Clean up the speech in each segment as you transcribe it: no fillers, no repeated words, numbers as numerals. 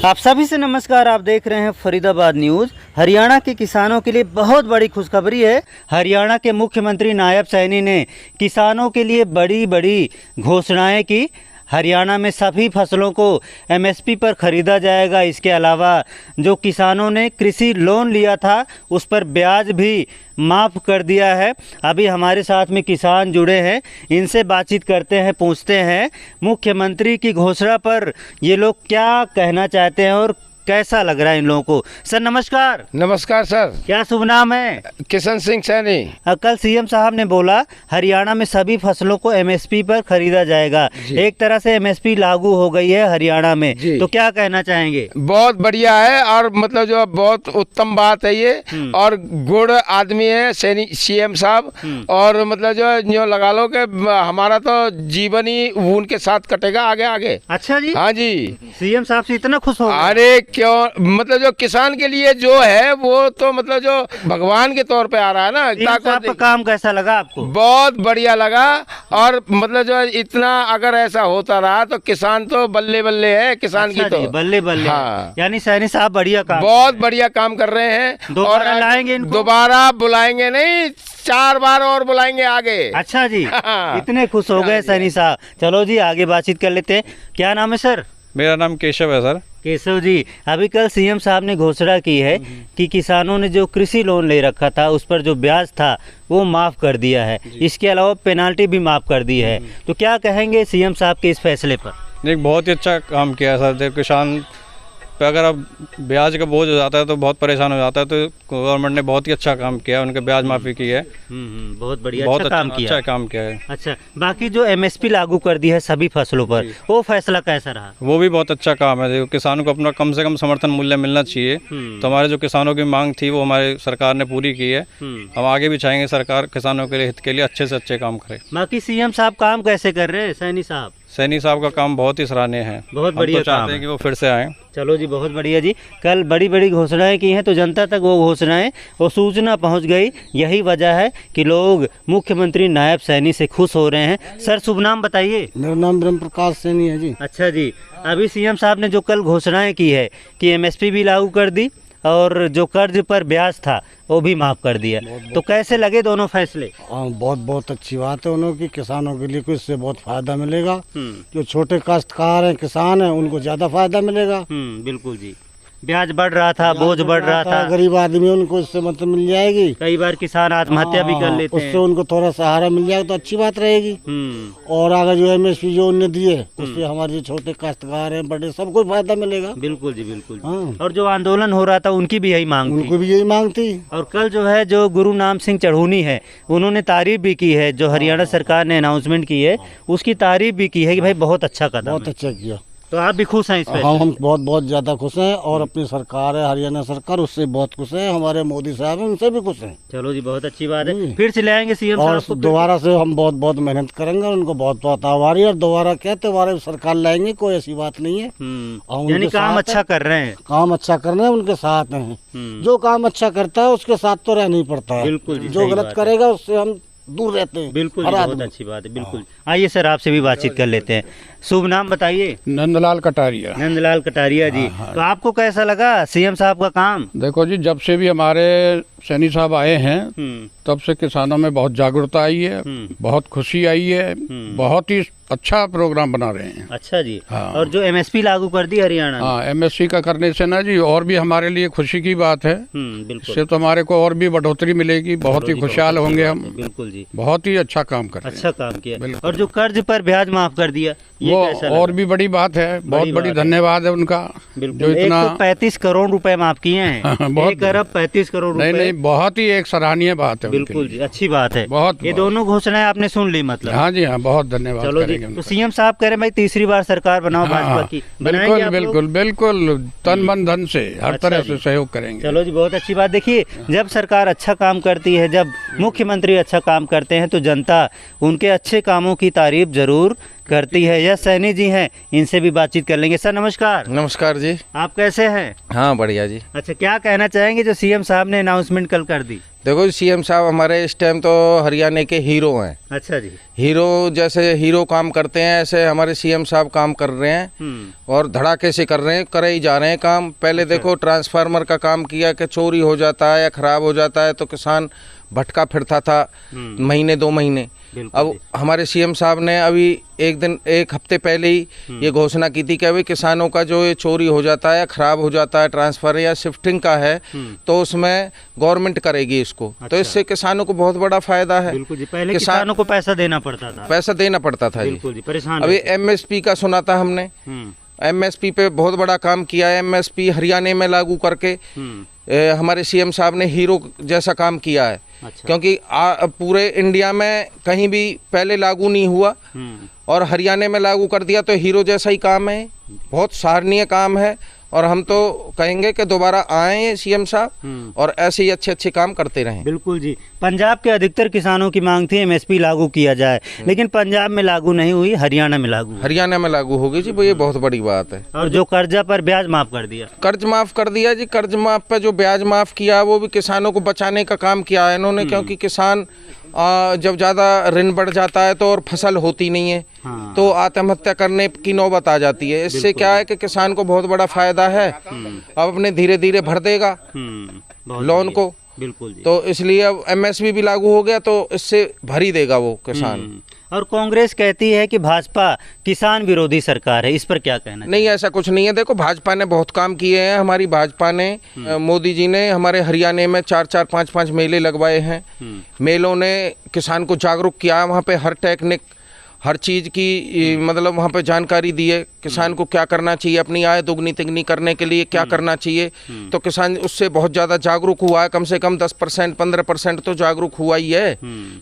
आप सभी से नमस्कार। आप देख रहे हैं फरीदाबाद न्यूज़। हरियाणा के किसानों के लिए बहुत बड़ी खुशखबरी है। हरियाणा के मुख्यमंत्री नायब सैनी ने किसानों के लिए बड़ी बड़ी घोषणाएं की। हरियाणा में सभी फसलों को एमएसपी पर ख़रीदा जाएगा। इसके अलावा जो किसानों ने कृषि लोन लिया था उस पर ब्याज भी माफ़ कर दिया है। अभी हमारे साथ में किसान जुड़े हैं, इनसे बातचीत करते हैं, पूछते हैं मुख्यमंत्री की घोषणा पर ये लोग क्या कहना चाहते हैं और कैसा लग रहा है इन लोगों को। सर नमस्कार। नमस्कार सर। क्या शुभ नाम है? किशन सिंह सैनी। कल सीएम साहब ने बोला हरियाणा में सभी फसलों को एमएसपी पर खरीदा जाएगा। एक तरह से एमएसपी लागू हो गई है हरियाणा में, तो क्या कहना चाहेंगे? बहुत बढ़िया है और मतलब जो बहुत उत्तम बात है ये, और गुड आदमी है सीएम साहब। और मतलब जो लगा लो कि हमारा तो जीवन ही उनके साथ कटेगा आगे आगे। अच्छा जी। हाँ जी। सीएम साहब से इतना खुश हो? अरे क्यों, मतलब जो किसान के लिए जो है वो तो मतलब जो भगवान के तौर पे आ रहा है ना। आपका काम कैसा लगा आपको? बहुत बढ़िया लगा। और मतलब जो इतना अगर ऐसा होता रहा तो किसान तो बल्ले बल्ले है किसान की तो बल्ले बल्ले। हाँ। यानी सैनी साहब बढ़िया काम, बहुत बढ़िया काम कर रहे हैं। दोबारा लाएंगे इनको? दोबारा बुलाएंगे नहीं, 4 बार और बुलाएंगे आगे। अच्छा जी। इतने खुश हो गए सैनी साहब। चलो जी आगे बातचीत कर लेते हैं। क्या नाम है सर? मेरा नाम केशव है सर। केशव जी, अभी कल सीएम साहब ने घोषणा की है कि किसानों ने जो कृषि लोन ले रखा था उस पर जो ब्याज था वो माफ़ कर दिया है। इसके अलावा पेनाल्टी भी माफ़ कर दी है। तो क्या कहेंगे सीएम साहब के इस फैसले पर? एक बहुत ही अच्छा काम किया है सर। किसान पे अगर अब ब्याज का बोझ हो जाता है तो बहुत परेशान हो जाता है, तो गवर्नमेंट ने बहुत ही अच्छा काम किया, उनके ब्याज माफ़ी की है। बहुत बढ़िया, बहुत अच्छा काम किया है। अच्छा, बाकी जो एमएसपी लागू कर दी है सभी फसलों पर, वो फैसला कैसा रहा? वो भी बहुत अच्छा काम है। देखो किसानों को अपना कम से कम समर्थन मूल्य मिलना चाहिए। तो हमारे जो किसानों की मांग थी वो हमारी सरकार ने पूरी की है। हम आगे भी चाहेंगे सरकार किसानों के लिए हित के लिए अच्छे से अच्छे काम करे। बाकी सीएम साहब काम कैसे कर रहे हैं? सैनी साहब का काम बहुत ही सराहनीय है। बहुत बढ़िया, चाहते हैं कि वो फिर से आए। चलो जी बहुत बढ़िया जी। कल बड़ी बड़ी घोषणाएं की हैं तो जनता तक वो घोषणाएं और सूचना पहुंच गई। यही वजह है कि लोग मुख्यमंत्री नायब सैनी से खुश हो रहे हैं। सर शुभ नाम बताइए। मेरा नाम ब्रह्म प्रकाश सैनी है जी। अच्छा जी। अभी सीएम साहब ने जो कल घोषणाएं की है कि एमएसपी भी लागू कर दी और जो कर्ज पर ब्याज था वो भी माफ़ कर दिया, तो कैसे लगे दोनों फैसले? बहुत बहुत अच्छी बात है उन्होंने, किसानों के लिए कुछ से बहुत फायदा मिलेगा। जो छोटे काश्तकार हैं, किसान हैं, उनको ज़्यादा फायदा मिलेगा। बिल्कुल जी। ब्याज बढ़ रहा था, बोझ बढ़ रहा था, गरीब आदमी उनको इससे मतलब मिल जाएगी। कई बार किसान आत्महत्या भी कर लेते हैं, उससे उनको थोड़ा सहारा मिल जाएगा तो अच्छी बात रहेगी। और अगर जो एमएसपी जो उन्हें दिए उससे हमारे जो छोटे काश्तकार हैं, बड़े, सबको फायदा मिलेगा। बिल्कुल जी बिल्कुल। और जो आंदोलन हो रहा था उनकी भी यही मांग थी। उनको भी यही मांग थी। और कल जो है जो गुरु नाम सिंह चढ़ूनी है उन्होंने तारीफ भी की है, जो हरियाणा सरकार ने अनाउंसमेंट की है उसकी तारीफ भी की है कि भाई बहुत अच्छा कदम, बहुत अच्छा किया। तो आप भी खुश हैं इस पे? हम बहुत बहुत ज़्यादा खुश हैं। और अपनी सरकार है हरियाणा सरकार, उससे बहुत खुश है। हमारे मोदी साहब हैं, उनसे भी खुश हैं। चलो जी बहुत अच्छी बात है। फिर से ले आएंगे सीएम और साहब को दोबारा से हम बहुत बहुत मेहनत करेंगे, उनको बहुत बहुत आभारी। और दोबारा क्या दोबारा सरकार लाएंगे, कोई ऐसी बात नहीं है। यानी काम अच्छा कर रहे हैं। काम अच्छा कर रहे हैं, उनके साथ हैं। जो काम अच्छा करता है उसके साथ तो रहना ही पड़ता है। बिल्कुल। जो गलत करेगा उससे हम दूर रहते हैं। बिल्कुल बहुत अच्छी बात है। बिल्कुल। आइए सर आपसे भी बातचीत कर लेते हैं। शुभ नाम बताइए। नंदलाल कटारिया। नंदलाल कटारिया जी। तो आपको कैसा लगा सीएम साहब का काम? देखो जी, जब से भी हमारे सैनी साहब आए हैं तब से किसानों में बहुत जागरूकता आई है, बहुत खुशी आई है। बहुत ही अच्छा प्रोग्राम बना रहे हैं। अच्छा जी। और जो एमएसपी लागू कर दी हरियाणा में। हाँ, एमएसपी का करने से ना जी और भी हमारे लिए खुशी की बात है। इससे तो हमारे को और भी बढ़ोतरी मिलेगी, बहुत ही खुशहाल होंगे हम। बिल्कुल जी। बहुत ही अच्छा काम कर रहे हैं। अच्छा काम किया। और जो कर्ज पर ब्याज माफ कर दिया वो और भी बड़ी बात है। बहुत बड़ी धन्यवाद है उनका। जो इतना 135 करोड़ रुपए माफ किए हैं। 1 अरब 35 करोड़ रुपए। नहीं, बहुत ही एक सराहनीय बात है। बिल्कुल जी, अच्छी बात है। बहुत। ये दोनों घोषणाएं आपने सुन ली मतलब? हाँ जी हाँ, बहुत धन्यवाद। चलो जी। तो सीएम साहब कह रहे हैं भाई तीसरी बार सरकार बनाओ भाजपा की। बिल्कुल बिल्कुल बिल्कुल, तन मन धन से हर तरह से सहयोग करेंगे। चलो जी बहुत अच्छी बात। देखिए जब सरकार अच्छा काम करती है, जब मुख्यमंत्री अच्छा काम करते हैं तो जनता उनके अच्छे कामों की तारीफ जरूर करती है। यश सैनी जी हैं, इनसे भी बातचीत कर लेंगे। सर नमस्कार, नमस्कार जी। आप कैसे हैं? हाँ बढ़िया जी। अच्छा, क्या कहना चाहेंगे जो सीएम साहब ने अनाउंसमेंट कल कर दी? देखो सीएम साहब हमारे इस टाइम तो हरियाणा के हीरो हैं। अच्छा जी। हीरो जैसे हीरो काम करते हैं ऐसे हमारे सीएम साहब काम कर रहे हैं और धड़ाके से कर रहे हैं, करे ही जा रहे हैं काम। पहले देखो ट्रांसफार्मर का काम किया कि चोरी हो जाता है या ख़राब हो जाता है तो किसान भटका फिरता था महीने 2 महीने। अब हमारे सीएम साहब ने अभी एक हफ्ते पहले ही ये घोषणा की थी कि अभी किसानों का जो ये चोरी हो जाता है, ख़राब हो जाता है, ट्रांसफ़र या शिफ्टिंग का है तो उसमें गवर्नमेंट करेगी इसको। तो इससे किसानों को बहुत बड़ा फायदा है। बिल्कुल जी, पहले किसानों को पैसा देना पड़ता था। जी बिल्कुल जी, परेशान अभी एमएसपी का सुना था हमने, एमएसपी पे बहुत बड़ा काम किया है। एमएसपी हरियाणा में लागू करके हमारे सीएम साहब ने हीरो जैसा काम किया है। अच्छा। क्योंकि पूरे इंडिया में कहीं भी पहले लागू नहीं हुआ और हरियाणा में लागू कर दिया तो हीरो जैसा ही काम है, बहुत सराहनीय काम है। और हम तो कहेंगे कि दोबारा आए सीएम साहब और ऐसे ही अच्छे अच्छे काम करते रहें। बिल्कुल जी। पंजाब के अधिकतर किसानों की मांग थी एमएसपी लागू किया जाए, लेकिन पंजाब में लागू नहीं हुई, हरियाणा में लागू होगी जी। वो ये बहुत बड़ी बात है। और जो कर्जा पर ब्याज माफ कर दिया, कर्ज माफ कर दिया जी। कर्ज माफ पे जो ब्याज माफ किया वो भी किसानों को बचाने का काम किया है इन्होंने। क्योंकि किसान जब ज़्यादा ऋण बढ़ जाता है तो और फसल होती नहीं है तो आत्महत्या करने की नौबत आ जाती है। इससे क्या है कि किसान को बहुत बड़ा फायदा है, अब अपने धीरे धीरे भर देगा लोन को। बिल्कुल जी। तो इसलिए अब एमएसपी भी लागू हो गया तो इससे भर ही देगा वो किसान। और कांग्रेस कहती है कि भाजपा किसान विरोधी सरकार है, इस पर क्या कहना? नहीं, ऐसा कुछ नहीं है। देखो भाजपा ने बहुत काम किए हैं। हमारी भाजपा ने मोदी जी ने हमारे हरियाणा में 4-4, 5-5 मेले लगवाए हैं। मेलों ने किसान को जागरूक किया है। वहाँ पे हर टेक्निक हर चीज़ की मतलब वहाँ पे जानकारी दी है। किसान को क्या करना चाहिए, अपनी आय दुगनी तिगनी करने के लिए क्या करना चाहिए। तो किसान उससे बहुत ज़्यादा जागरूक हुआ है। कम से कम 10%, 15% तो जागरूक हुआ ही है।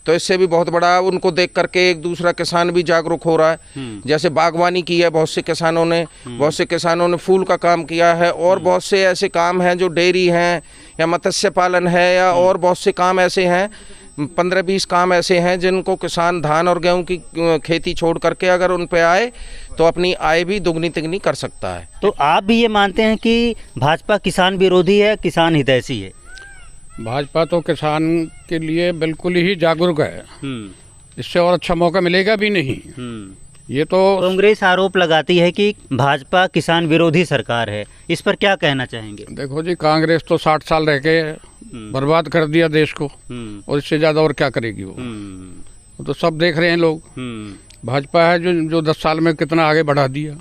तो इससे भी बहुत बड़ा उनको देख करके एक दूसरा किसान भी जागरूक हो रहा है। जैसे बागवानी की है बहुत से किसानों ने फूल का काम किया है। और बहुत से ऐसे काम हैं जो डेयरी हैं या मत्स्य पालन है या और बहुत से काम ऐसे हैं, 15-20 काम ऐसे हैं जिनको किसान धान और गेहूं की खेती छोड़ करके अगर उन पे आए तो अपनी आय भी दुगनी तिगनी कर सकता है। तो आप भी ये मानते हैं कि भाजपा किसान विरोधी है, किसान हितैषी है? भाजपा तो किसान के लिए बिल्कुल ही जागरूक है, इससे और अच्छा मौका मिलेगा भी नहीं। ये तो कांग्रेस आरोप लगाती है कि भाजपा किसान विरोधी सरकार है, इस पर क्या कहना चाहेंगे? देखो जी, कांग्रेस तो 60 साल रह के बर्बाद कर दिया देश को और इससे ज़्यादा और क्या करेगी वो तो सब देख रहे हैं लोग। भाजपा है जो 10 साल में कितना आगे बढ़ा दिया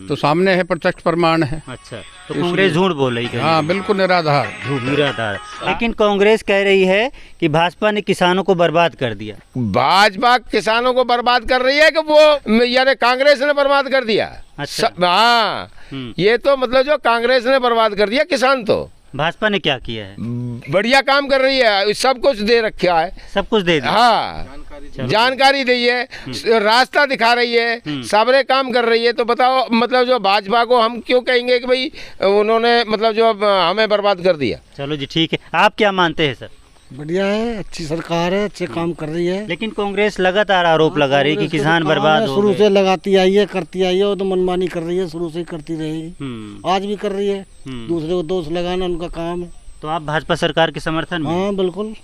तो सामने है, प्रत्यक्ष प्रमाण है। अच्छा, तो कांग्रेस झूठ बोल रही है? हाँ बिल्कुल निराधार। लेकिन कांग्रेस कह रही है कि भाजपा ने किसानों को बर्बाद कर दिया। भाजपा किसानों को बर्बाद कर रही है कि वो यानी कांग्रेस ने बर्बाद कर दिया? अच्छा। हाँ, ये तो मतलब जो कांग्रेस ने बर्बाद कर दिया किसान। तो भाजपा ने क्या किया है? बढ़िया काम कर रही है, सब कुछ दे रखा है, सब कुछ दे दिया। हाँ, जानकारी दी है, रास्ता दिखा रही है, सारे काम कर रही है। तो बताओ मतलब जो भाजपा को हम क्यों कहेंगे कि भाई उन्होंने मतलब जो हमें बर्बाद कर दिया। चलो जी ठीक है, आप क्या मानते हैं सर? बढ़िया है, अच्छी सरकार है, अच्छे काम कर रही है। लेकिन कांग्रेस लगातार आरोप लगा रही है कि किसान बर्बाद हो शुरू से लगाती आई है, करती आई है, वो तो मनमानी कर रही है, शुरू से करती रहेगी, आज भी कर रही है। दूसरे को दोष लगाना उनका काम है। तो आप भाजपा सरकार के समर्थन में? हाँ बिल्कुल,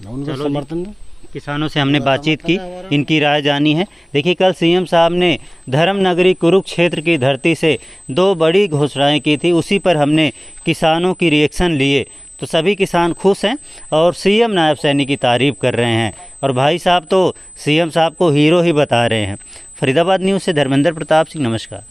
उनका समर्थन है। किसानों से हमने बातचीत की, इनकी राय जानी है। देखिए, कल सीएम साहब ने धर्म नगरी कुरुक्षेत्र की धरती से 2 बड़ी घोषणाएं की थी, उसी पर हमने किसानों की रिएक्शन लिए। तो सभी किसान खुश हैं और सीएम नायब सैनी की तारीफ़ कर रहे हैं और भाई साहब तो सीएम साहब को हीरो ही बता रहे हैं। फरीदाबाद न्यूज़ से धर्मेंद्र प्रताप सिंह, नमस्कार।